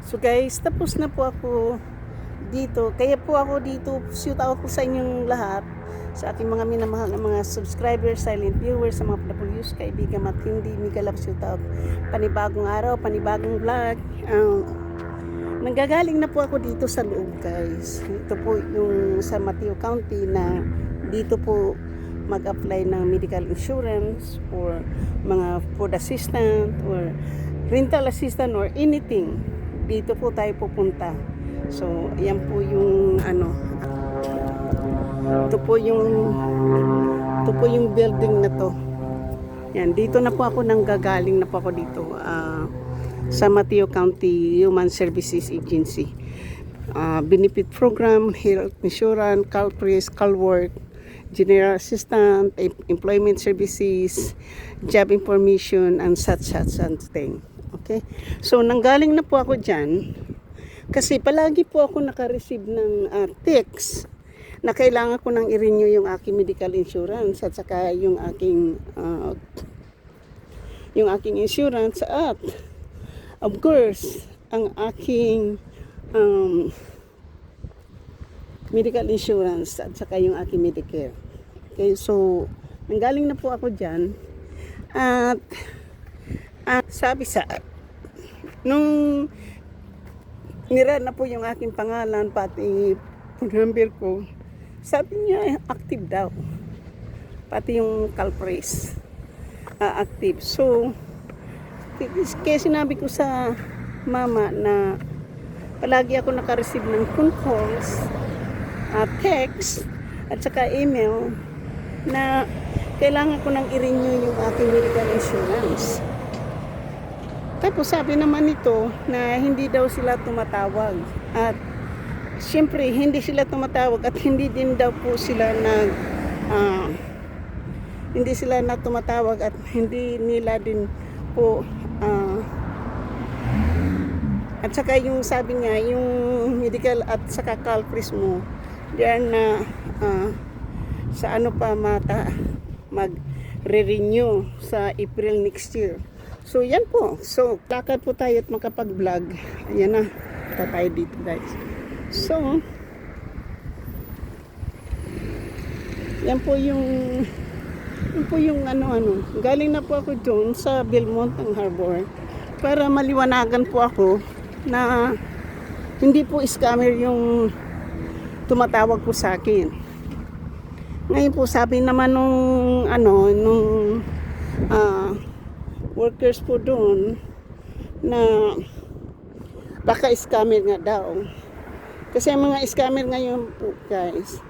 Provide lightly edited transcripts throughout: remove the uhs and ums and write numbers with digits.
So guys, tapos na po ako dito. Kaya po ako dito, shoot out po sa inyong lahat, sa aking mga minamahal na mga subscribers, silent viewers, sa mga W's, kaibigan at hindi, mega love shoot out. Panibagong araw, panibagong vlog. Nanggagaling na po ako dito sa loob guys. Ito po yung sa Mateo County na dito po mag-apply ng medical insurance for mga food assistant or rental assistant or anything. Dito po tayo pupunta. So, yan po yung ito po yung building na to. Yan, dito na po ako nanggagaling na po ako dito sa Mateo County Human Services Agency. Benefit Program, Health Insurance, CalPRIS, CalWork, General Assistant, Employment Services, Job Information, and such thing. Okay? So, nanggaling na po ako dyan kasi palagi po ako naka-receive ng text na kailangan ko nang i-renew yung aking medical insurance at saka yung aking insurance at of course ang aking medical insurance at saka yung aking Medicare. Okay, so nanggaling na po ako dyan at sabi nung nira na po yung aking pangalan pati number ko, sabi niya active daw, pati yung CalPRIS active. So kaya sinabi ko sa mama na palagi ako naka-receive ng phone calls, text at saka email na kailangan ko nang i-renew yung aking medical insurance. Tapos sabi naman nito na hindi daw sila tumatawag at siyempre hindi sila tumatawag at hindi din daw po sila hindi sila na tumatawag at hindi nila din po at saka yung sabi niya yung medical at saka CalPRIS mo diyan na sa ano pa mag-renew sa April next year. So yan po. So lakad po tayo at makapag-vlog. Ayan na. Punta tayo dito guys. So yan po yung galing na po ako doon sa Belmont ng Harbor para maliwanagan po ako na hindi po scammer yung tumatawag po sa akin. Ngayon po sabi naman nung workers po doon na baka scammer nga daw. Kasi ang mga scammer ngayon po guys,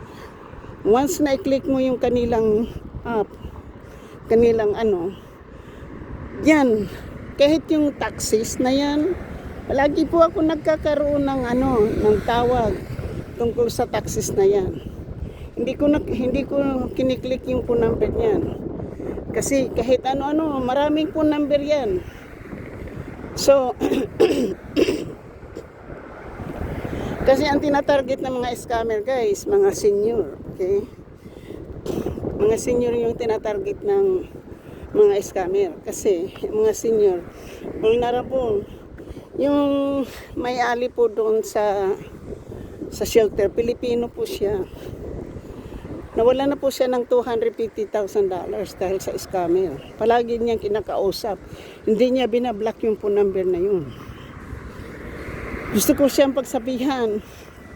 once na i-click mo yung kanilang app, yan, kahit yung taxis na yan, palagi po ako nagkakaroon ng tawag tungkol sa taxis na yan. Hindi ko kiniklik yung phone number niyan. Kasi kahit maraming phone number yan. So, kasi ang tinatarget ng mga scammer guys, mga senior. Okay? Mga senior yung tinatarget ng mga scammer. Kasi mga senior, vulnerable. Yung may-ali po doon sa shelter, Pilipino po siya. Nawala na po siya ng $250,000 dahil sa scammer. Palagi niyang kinakausap. Hindi niya binablock yung phone number na yun. Gusto ko siyang pagsabihan.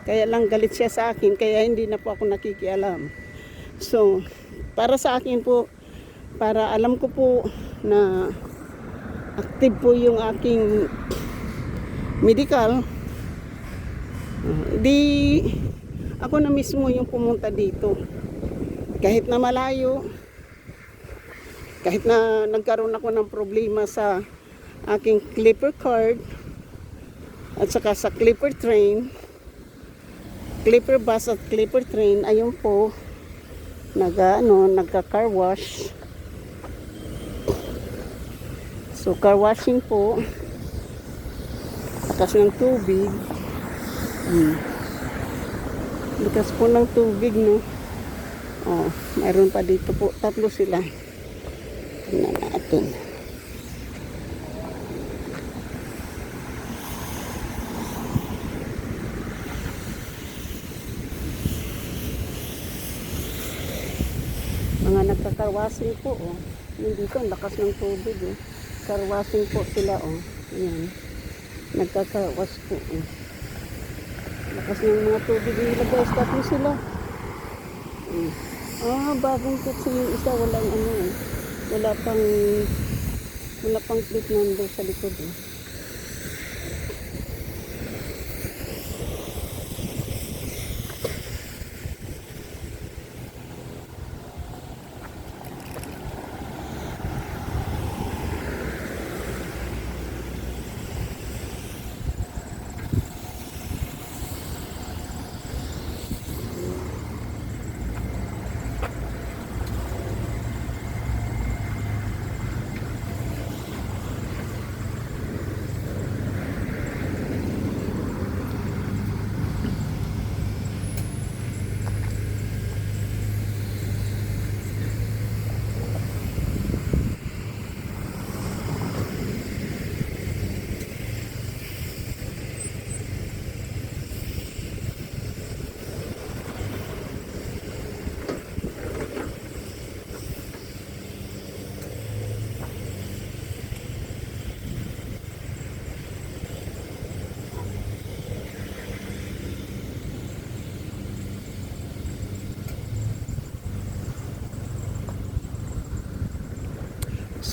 Kaya lang galit siya sa akin. Kaya hindi na po ako nakikialam. So, para sa akin po, para alam ko po na active po yung aking medical, di ako na mismo yung pumunta dito. Kahit na malayo, kahit na nagkaroon ako ng problema sa aking Clipper card at saka sa Clipper train, Clipper bus at Clipper train, ayun po nagka-car wash. So car washing po kasi ng tubig. Likas po ng tubig, no? Mayroon pa dito po. 3 sila. Tingnan natin. nagkakarwasing po, oh. Yung dito, ang lakas ng tubig, oh. Karwasing po sila, oh. Ayan. Nagkakarwas po, oh. Lakas ng mga tubig nila, guys. Tapos sila. Bagong kutsi yung isa. Walang ano, eh. Wala pang plate number sa likod, eh.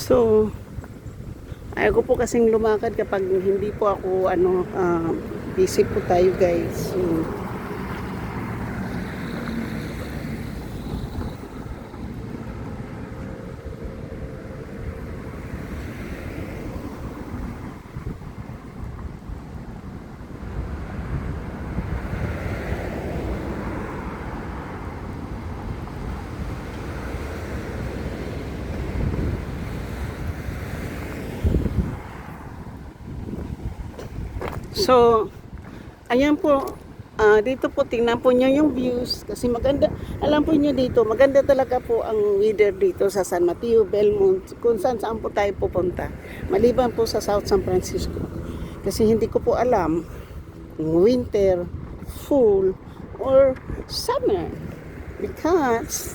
So, ayaw ko po kasing lumakad kapag hindi po ako, busy po tayo, guys. So, ayan po, dito po tingnan po nyo yung views kasi maganda, alam po nyo dito, maganda talaga po ang weather dito sa San Mateo, Belmont, kung saan po tayo pupunta. Maliban po sa South San Francisco. Kasi hindi ko po alam kung winter, fall, or summer. Because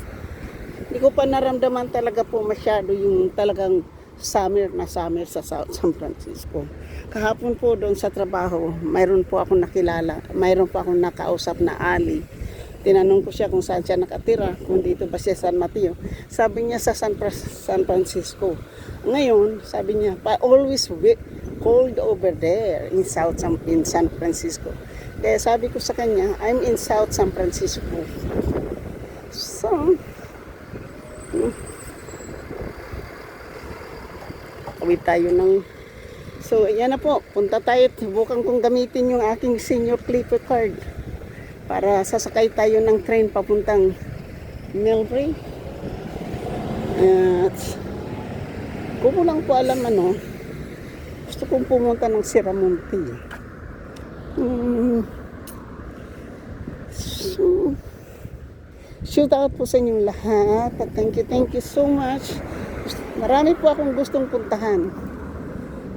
hindi ko pa naramdaman talaga po masyado yung talagang summer sa South San Francisco. Kahapon po doon sa trabaho, mayroon po akong nakilala, mayroon po akong nakausap na Ali. Tinanong ko siya kung saan siya nakatira, kung dito ba siya San Mateo. Sabi niya sa San Francisco. Ngayon, sabi niya, always cold over there in San Francisco. Kaya sabi ko sa kanya, I'm in South San Francisco. So, awit tayo ng... So, ayan na po. Punta tayo. Subukan kong gamitin yung aking senior clipper card para sasakay tayo ng train papuntang Millbrae. At kung ko lang po alam gusto kong pumunta ng Siramonte. So, shout out po sa inyong lahat. At thank you so much. Marami po akong gustong puntahan.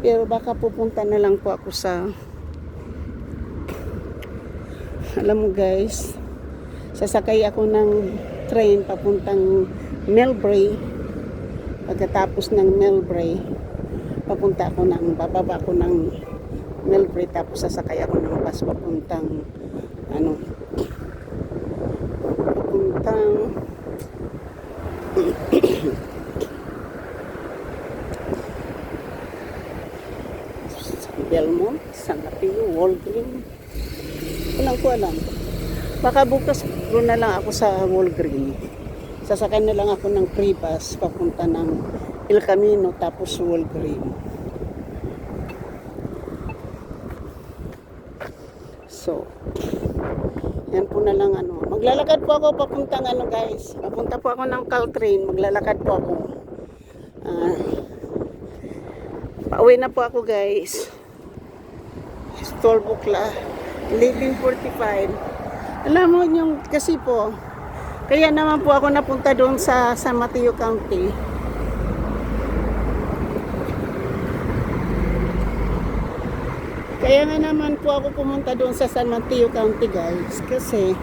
Pero baka pupunta na lang po ako sa, alam mo guys, sasakay ako ng train papuntang Millbrae. Pagkatapos ng Millbrae, bababa ako ng Millbrae, tapos sasakay ako ng bus papuntang Belmont, San Mateo, Walgreen. Walang ko alam. Baka bukas doon na lang ako sa Walgreen. Sasakay na lang ako ng free bus papunta ng El Camino tapos Walgreen. So, yan po na lang Maglalakad po ako papuntang guys. Papunta po ako ng Caltrain. Maglalakad po ako. Pauwi na po ako guys. 12 o'clock, 11:45. Alam mo yung kasi po, kaya naman po ako napunta doon sa San Mateo County. Kaya nga naman po ako pumunta doon sa San Mateo County guys, kasi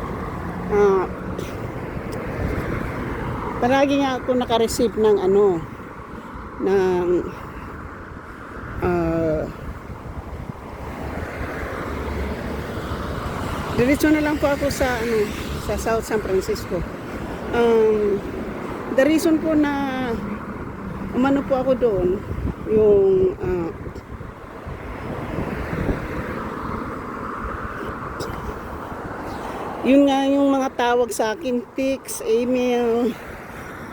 Palagi nga ako naka-receive ng ano, ng diretso na lang po ako sa ano, sa South San Francisco. The reason po na umano po ako doon, yung yun nga yung mga tawag sa akin, text, email,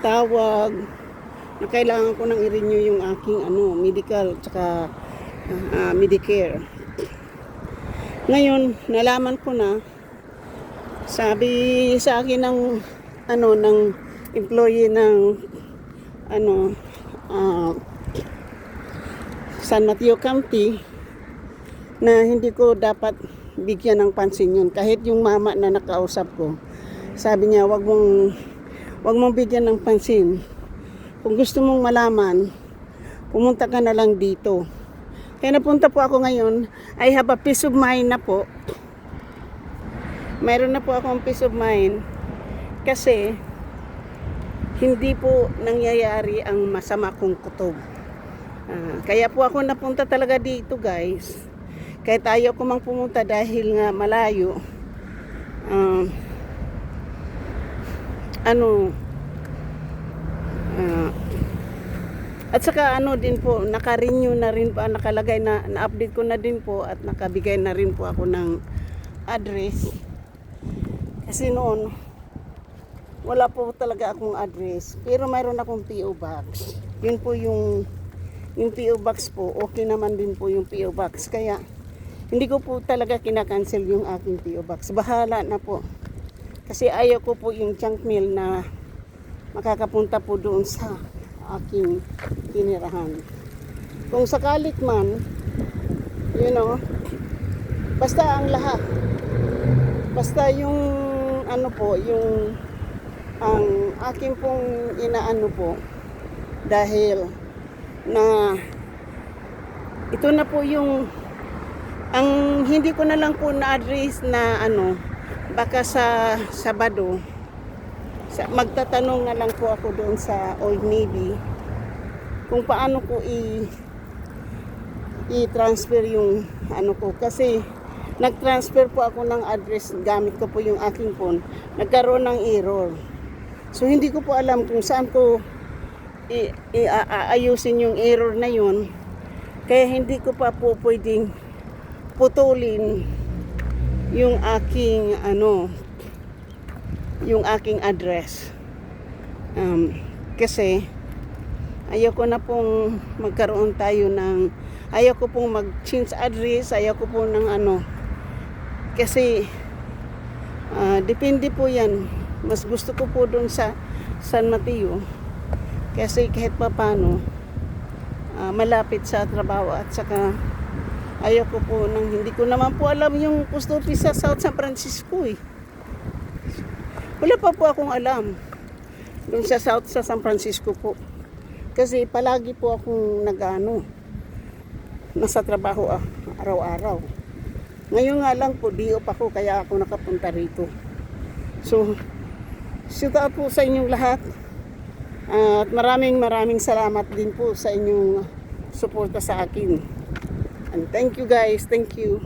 tawag, na kailangan ko nang i-renew yung aking ano, medical tsaka Medicare. Ngayon, nalaman ko na, sabi sa akin ng ano, ng employee ng ano, San Mateo County, na hindi ko dapat bigyan ng pansin yun. Kahit yung mama na nakausap ko, sabi niya, wag mong bigyan ng pansin. Kung gusto mong malaman, pumunta ka na lang dito. Kaya napunta po ako ngayon. I have a peace of mind na po. Mayroon na po akong peace of mind kasi hindi po nangyayari ang masama kong kutob. Kaya po ako napunta talaga dito, guys. Kahit ayaw ko mang pumunta dahil nga malayo. At saka ano din po, naka-renew na rin po, nakalagay na, na-update ko na din po at nakabigay na rin po ako ng address. Kasi noon, wala po talaga akong address. Pero mayroon akong PO Box. Yun po yung PO Box po, okay naman din po yung PO Box. Kaya, hindi ko po talaga kinakancel yung aking PO Box. Bahala na po. Kasi ayaw ko po yung junk mail na makakapunta po doon sa aking tinirahan. Kung sakalit man, you know, basta ang lahat. Basta yung ano po, yung ang aking pong inaano po, dahil na ito na po yung ang hindi ko na lang po na-address na ano, baka sa Sabado magtatanong na lang po ako doon sa Old Navy kung paano ko i-transfer yung ano ko, kasi nag-transfer po ako ng address gamit ko po yung aking phone, nagkaroon ng error. So hindi ko po alam kung saan ko aayusin yung error na yun, kaya hindi ko pa po pwedeng putulin yung aking ano, yung aking address. Kasi ayoko na pong magkaroon tayo ng, ayoko pong mag-change address, ayoko po ng ano, kasi depende po yan. Mas gusto ko po doon sa San Mateo kasi kahit pa paano malapit sa trabaho, at saka ayoko po nang hindi ko naman po alam yung post office sa South San Francisco eh. Wala pa po akong alam doon sa South sa San Francisco po. Kasi palagi po akong nasa trabaho araw-araw. Ngayon nga lang po, di off ako, kaya ako nakapunta rito. So, shout out po sa inyong lahat. At maraming salamat din po sa inyong suporta sa akin. And thank you guys, thank you.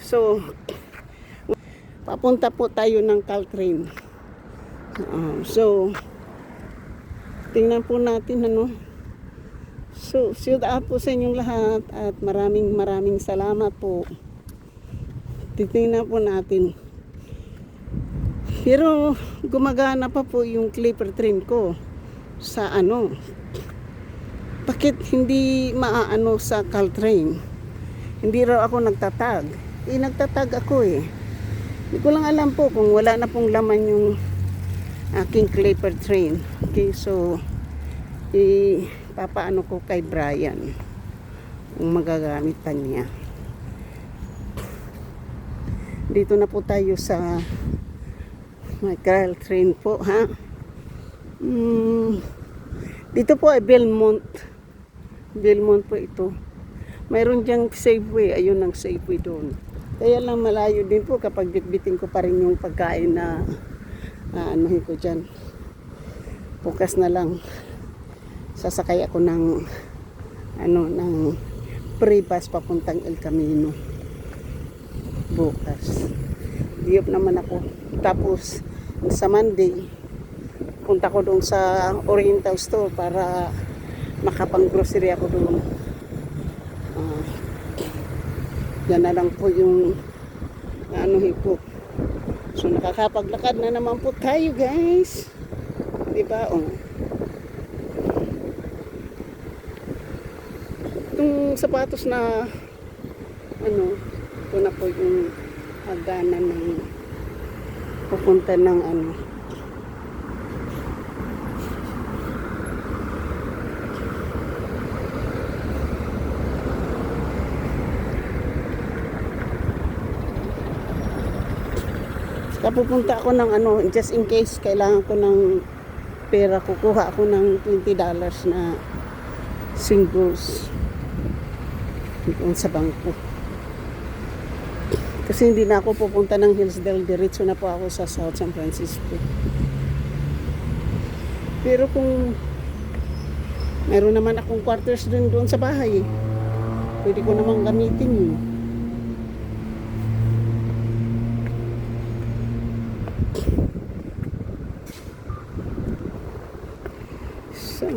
So, papunta po tayo ng Caltrain. So, tingnan po natin ano. So, shout out po sa inyong lahat at maraming salamat po. Titingnan po natin. Pero gumagana pa po yung clipper train ko sa ano. Bakit hindi maaano sa Caltrain? Hindi raw ako nagtatag. Nagtatag ako eh. Hindi ko lang alam po kung wala na pong laman yung aking clipper train. Okay, so papaano ko kay Brian kung magagamit pa niya. Dito na po tayo sa Caltrain po, ha. Dito po ay Belmont po ito. Mayroon diyang Safeway, ayun ang Safeway doon. Kaya lang malayo din po kapag bitbitin ko pa rin yung pagkain na anuhin ko dyan. Bukas na lang sasakay ako ng ng free bus papuntang El Camino bukas. Diyop naman ako. Tapos sa Monday punta ko doon sa Oriental Store para makapang grocery ako doon. Yan na lang po yung ko. So nakakapaglakad na naman po tayo, guys. Diba? Itong sapatos na ito na po yung hagdanan ng pupunta ng pupunta ako ng just in case kailangan ko ng pera, kukuha ako ng $20 na singles doon sa bangko. Kasi hindi na ako pupunta ng Hillsdale, diretso na po ako sa South San Francisco. Pero kung meron naman akong quarters doon sa bahay, pwede ko namang gamitin yun. So,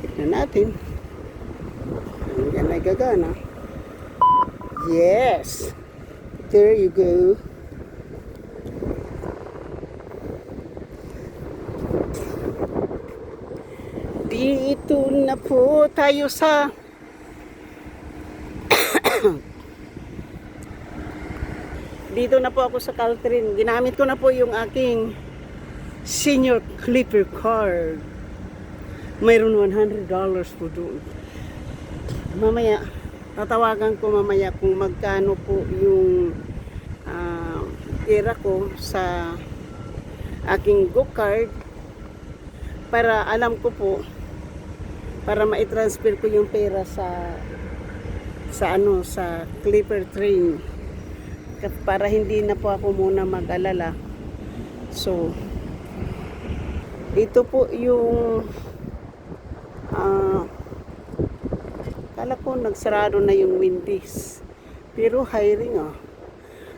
tignan natin. Yan ay gagana. Yes! There you go. Dito na po tayo sa dito na po ako sa Caltrine. Ginamit ko na po yung aking senior clipper card. Mayroon $100 po doon. Mamaya, tatawagan ko mamaya kung magkano po yung tira ko sa aking go card para alam ko po, para ma-transfer ko yung pera sa clipper train, para hindi na po ako muna mag-alala. So ito po yung kala ko nagsarado na yung Wendy's, pero hiring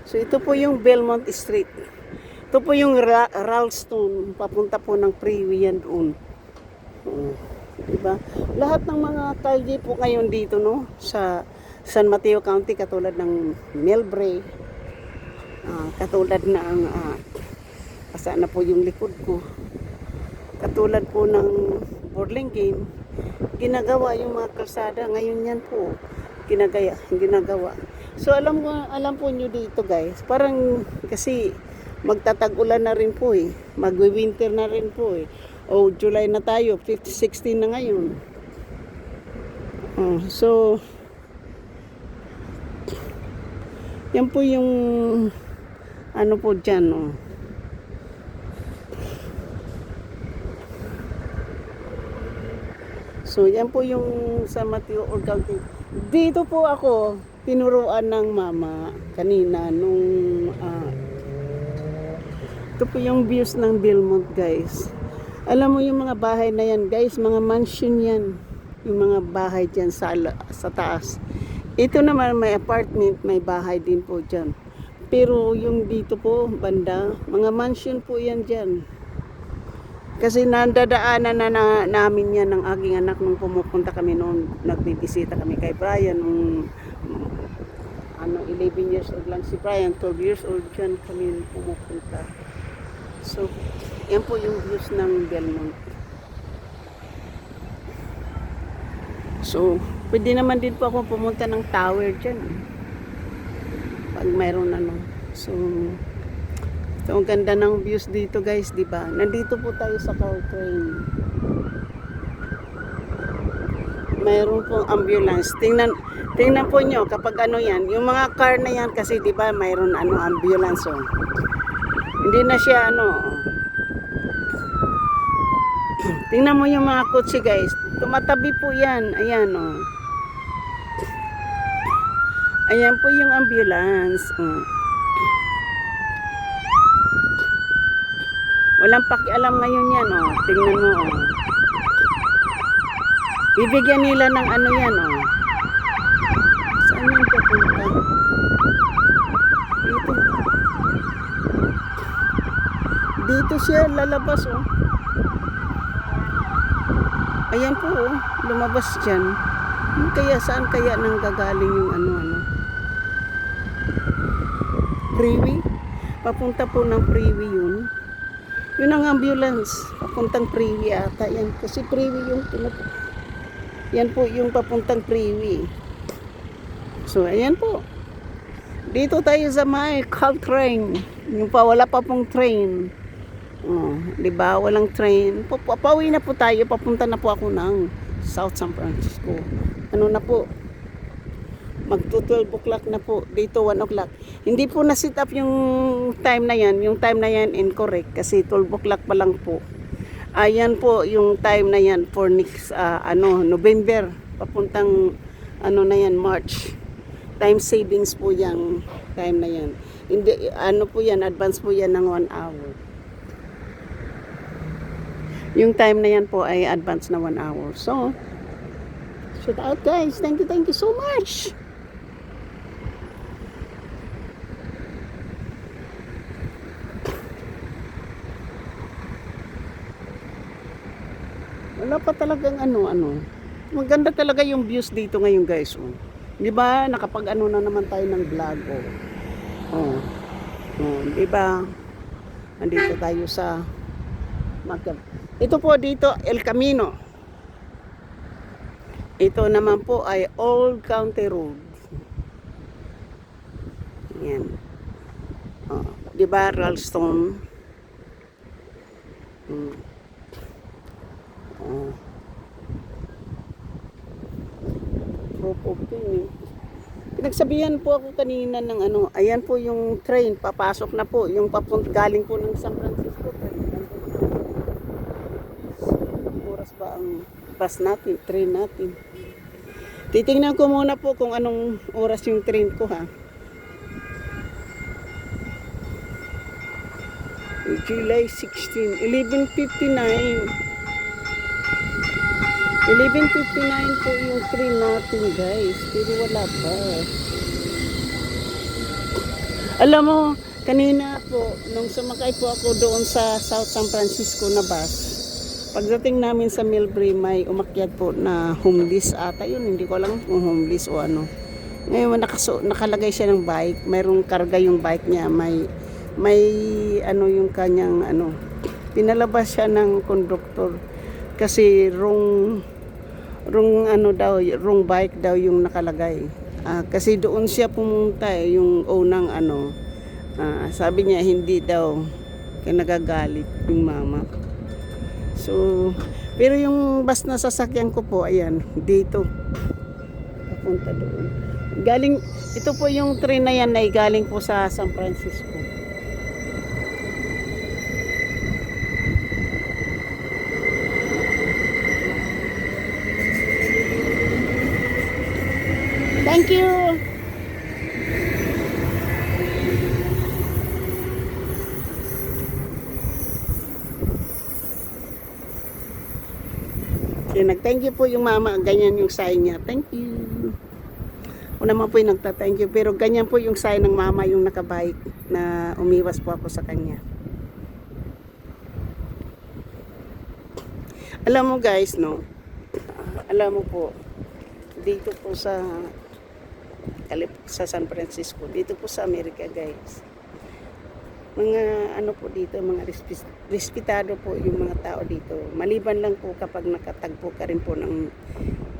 So ito po yung Belmont Street. Ito po yung Ralston, papunta po ng freeway yan doon. Diba? Lahat ng mga kalye po ngayon dito sa San Mateo County, katulad ng Millbrae, katulad ng asaan na po yung likod ko, katulad po ng Burlingame, ginagawa yung mga kalsada ngayon yan po, ginagawa. So alam po nyo dito, guys, parang kasi magtatag-ulan na rin po magwi-winter na rin po July na tayo, 16 na ngayon. So yan po yung po dyan So yan po yung San Mateo County. Dito po ako tinuruan ng mama kanina nung ito po yung views ng Belmont, guys. Alam mo yung mga bahay na yan, guys, mga mansion yan, yung mga bahay dyan sa taas. Ito naman may apartment, may bahay din po dyan. Pero yung dito po banda, mga mansion po yan dyan. Kasi nandadaanan na namin yan ng aking anak nung pumupunta kami noon, nagbibisita kami kay Brian nung 11 years old lang si Brian, 12 years old dyan kami pumupunta. So yan po yung views ng Belmont. So pwede naman din po ako pumunta ng tower dyan pag mayroon So ito, ang ganda ng views dito, guys, di ba? Nandito po tayo sa Caltrane. Mayroon pong ambulance. Tingnan po nyo kapag yan, yung mga car na yan kasi di ba mayroon ambulance Hindi na siya Tingnan mo yung mga kotse, guys. Tumatabi po yan. Ayan Ayan po yung ambulance. Walang pakialam ngayon yan, oh. Tingnan mo, oh. Bibigyan nila ng ano yan, oh. Saan yan pupunta? Dito. Dito siya lalabas, oh. Ayan po, oh. Lumabas dyan. Kaya saan kaya nang gagaling yung ano-ano? Freeway? Papunta po ng freeway yun. Yun ang ambulance. Papuntang freeway ata yan. Kasi freeway yung yan po yung papuntang freeway. So, ayan po. Dito tayo sa may Caltrain. Yung pa, wala pa pong train. Oh, diba? Walang train. Papawi na po tayo. Papunta na po ako ng South San Francisco. Ano na po? Magto 12 o'clock na po. Dito 1 o'clock. Hindi po na-set up yung time na yan. Yung time na yan incorrect. Kasi 12 o'clock pa lang po. Ayan po yung time na yan for next November. Papuntang na yan, March. Time savings po yung time na yan. Hindi, po yan, advance po yan ng 1 hour. Yung time na yan po ay advance na 1 hour. So, shout out guys. Thank you so much. Wala pa talagang Maganda talaga yung views dito ngayon guys. Oh. Di ba? Nakapag na naman tayo ng vlog. Oh. Di ba? Nandito tayo sa ito po dito El Camino. Ito naman po ay Old County Road. Yan. Di ba? Ralston. Pinagsabihan po ako kanina ng ayan po yung train, papasok na po, yung galing po ng San Francisco. Oras ba ang bus natin, train natin? Titingnan ko muna po kung anong oras yung train ko ha. July 16, 11:59. 11:59 po yung train natin guys. Pero wala pa. Alam mo, kanina po, nung sumakay po ako doon sa South San Francisco na bus, pagdating namin sa Millbrae, may umakyat po na homeless ata yun. Hindi ko alam kung homeless o ano. Ngayon, nakalagay siya ng bike. Mayroong karga yung bike niya. May yung kanyang pinalabas siya ng conductor. Kasi wrong bike daw yung nakalagay. Kasi doon siya pumunta yung unang sabi niya hindi daw kaya nagagalit yung mama. So, pero yung bus na sasakyan ko po, ayan, dito. Papunta doon. Ito po yung train na yan ay galing po sa San Francisco. Thank you. Okay, nag-thank you po yung mama. Ganyan yung sign niya. Thank you. Ako naman po yung nagta-thank you. Pero ganyan po yung sign ng mama yung nakabike na umiwas po ako sa kanya. Alam mo guys, no? Alam mo po, dito po sa San Francisco, dito po sa Amerika guys, mga po dito, mga respetado po yung mga tao dito, maliban lang po kapag nakatagpo ka rin po ng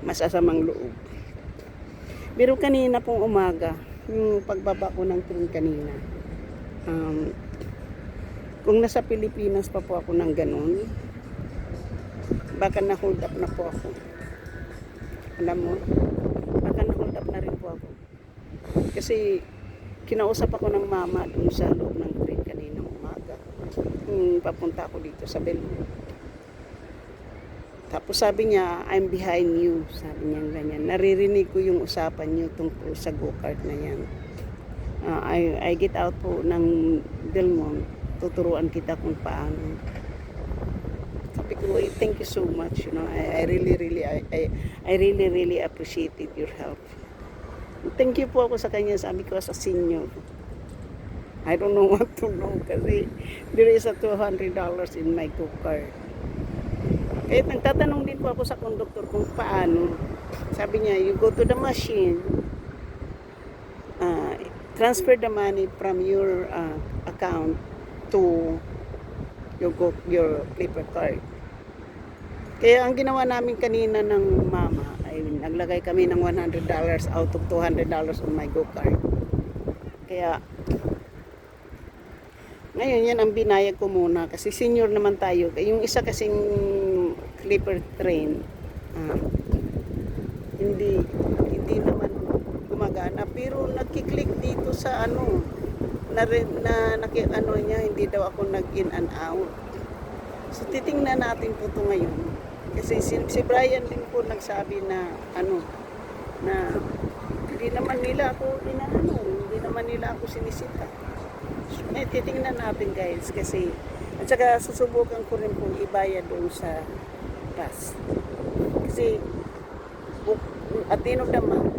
masasamang loob. Pero kanina pong umaga, yung pagbaba ko ng train kanina, kung nasa Pilipinas pa po ako ng ganun, baka na-hold up na po ako. Alam mo, baka na-hold up na rin po ako. Kasi kinausap ako ng mama dun sa loob ng train kanina umaga. Papunta ako dito sa Bellevue. Tapos sabi niya, I'm behind you. Sabi niya ganyan. Naririnig ko yung usapan niyo tungkol sa go-kart na yan. I get out po ng Delmont. Tuturuan kita kung paano. Sabi ko, thank you so much. You know, I really appreciated your help. Thank you po ako sa kanya. Sabi ko sa senior. I don't know what to know kasi there is a $200 in my go-kart. Kahit nagtatanong din po ako sa conductor kung paano. Sabi niya, you go to the machine, transfer the money from your account to your Clipper card. Kaya ang ginawa namin kanina ng mama ay naglagay kami ng $100 out of $200 on my go-kart. Kaya ngayon yan ang binayag ko muna kasi senior naman tayo. Yung isa kasing Clipper train hindi naman gumagana pero nagki-click dito sa ano niya hindi daw ako nag-in and out. So titingnan natin po ito ngayon kasi si Brian din po nagsabi na na hindi naman nila ako sinisita. So, titingnan natin guys kasi at saka susubukan ko rin pong ibayad doon sa bus. Kasi at the end of the month,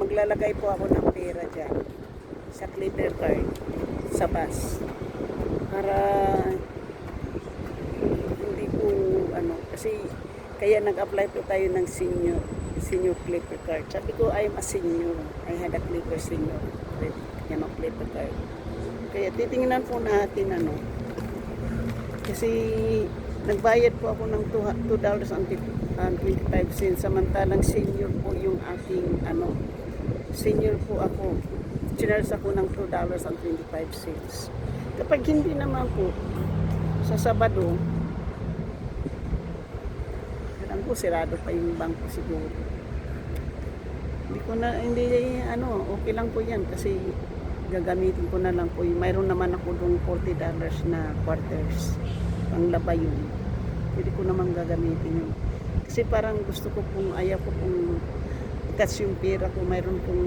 maglalagay po ako ng pera dyan sa Clipper card sa bus. Para hindi po kasi kaya nag-apply po tayo ng senior Clipper card. Sabi ko, I'm a senior. I had a Clipper senior Clipper card. Kaya titingnan po natin kasi nagbayad po ako ng $2.25 samantalang senior po yung aking senior po ako. Charge ako ng $2.25. Kapag hindi naman po sa Sabado, alam ko sirado pa yung bangko siguro. Okay lang po yan kasi gagamitin ko na lang po. Mayroon naman ako doon $40 na quarters. Panglaba yun. Pwede ko naman gagamitin yun. Kasi parang gusto ko pong, ayaw ko pong itas yung pera ko. Mayroon pong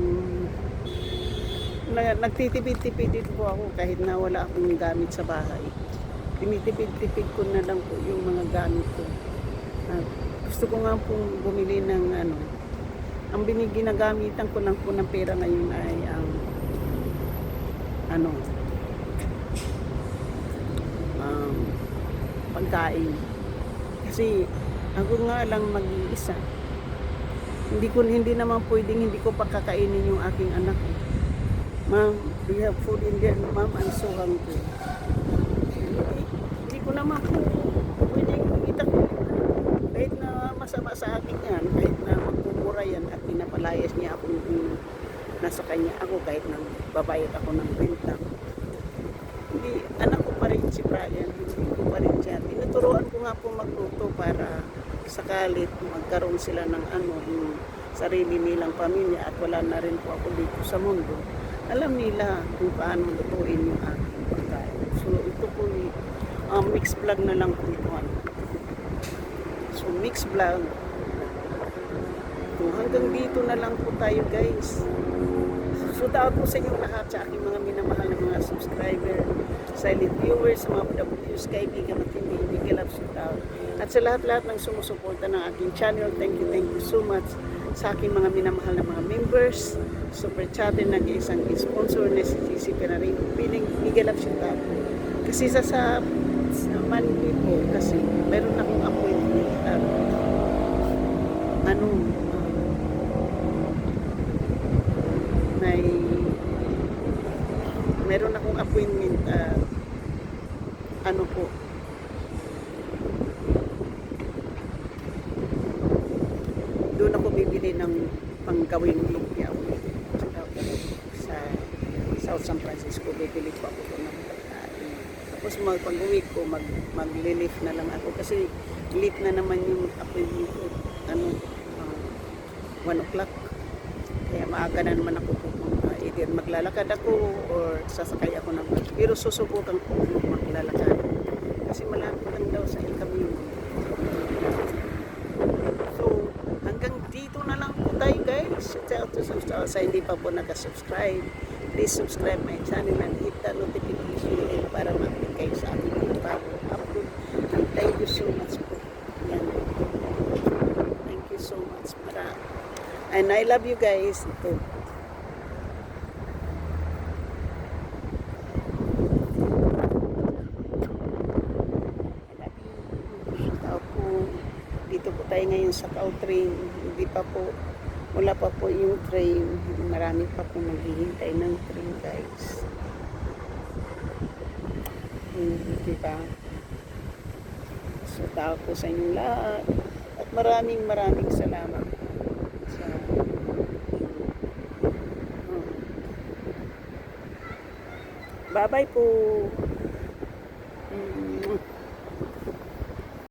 nagtitipid-tipid po ako kahit na wala akong gamit sa bahay. Tinitipid-tipid ko na lang po yung mga gamit ko. Gusto ko nga pong bumili ng ang ginagamitan ko lang po ng pera ngayon ay pagkain. Kasi ako nga lang mag-iisa. Hindi naman pwedeng hindi ko pakakainin yung aking anak. Ma'am, we have food in there. Ma'am, I'm so hungry. Hindi ko naman po pwedeng itakin. Kahit na masama sa akin yan, kahit na magmumura yan at pinapalayas niya ako nasa kanya ako kahit na babayad ako ng renta. Hindi, anak ko pa rin si Brian, hindi ko pa rin siya. Tinuturuan ko nga po magluto para sakalit magkaroon sila ng yung sarili nilang pamilya at wala na rin po ako dito sa mundo. Alam nila kung paano lutuin yung aking pagkain. So ito po mixed vlog na lang po ito. So mixed vlog. So, hanggang dito na lang po tayo guys. So daw po sa inyong lahat, sa aking mga minamahal na mga subscriber, silent viewers, sa mga PWs, kaibigan at hindi kalap shout. At sa lahat-lahat ng sumusuporta ng aking channel, thank you so much sa aking mga minamahal na mga members, super chatin, nag-iisang sponsor na si Cici Perarin, bigel up shout. Kasi sa Monday po, kasi meron akong appointment meron akong appointment po doon ako bibili ng panggawing lumpia sa South San Francisco. Bibili ko ako ng pagkain. Tapos pag-uwi ko mag-lift na lang ako kasi late na naman yung appointment ko 1 o'clock. Kaya maaga na naman ako pupunta. Either maglalakad ako or sasakay ako ng bus. Pero susubukan ko maglalakad. Kasi malapit lang daw sa El Camino. sa hindi pa po nakasubscribe, please subscribe my channel and hit the notification bell para ma-update kayo sa aking mga bagong upload. And thank you so much po. Yan. Thank you so much. And I love you guys. Ito. Dito po tayo ngayon sa cow train. Hindi pa po, wala pa po yung train. Marami pa po maghihintay ng train, guys. Diba? So, tao po sa inyong lahat. At maraming salamat sa bye-bye po.